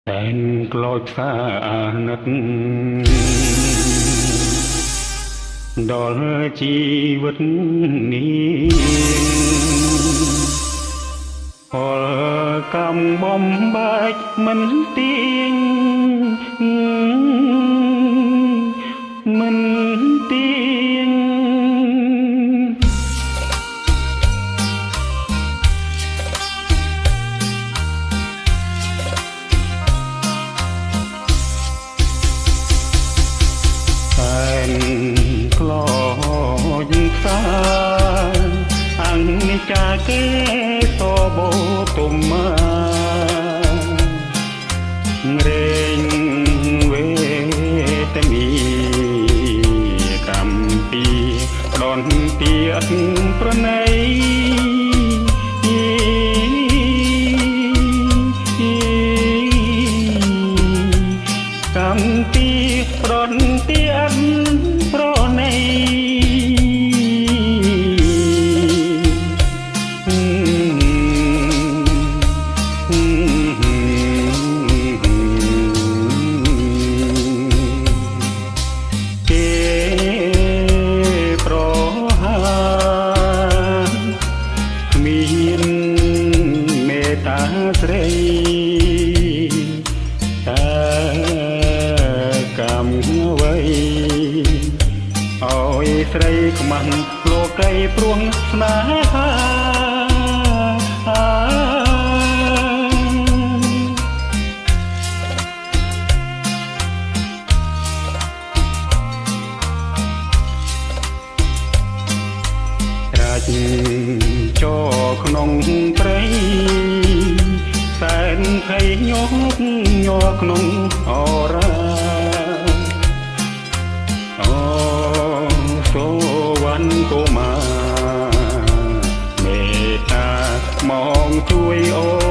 តែនក្លោចផ្សាអាណិតដល់ជីវិតនេះផលកម្មបំបែកមិនទៀងមិនទៀងក្លោចផ្សាអង្ចាគេសបោទុំមករែងវេតមីកម្មពីដនទៀតប្រណីកម្មពីប្រនទៀតប្រណីគេប្រហាគ្មានមេត្តាស្រីតែកម្មអ្វីឲ្យស្រីខ្មាស់លោកីព្រួងស្នេហាចូលក្នុងព្រៃសែនភ័យញោកញ័រក្នុងអរាអូសូវណ្ណកុមារមេត្តាមកជួយអូ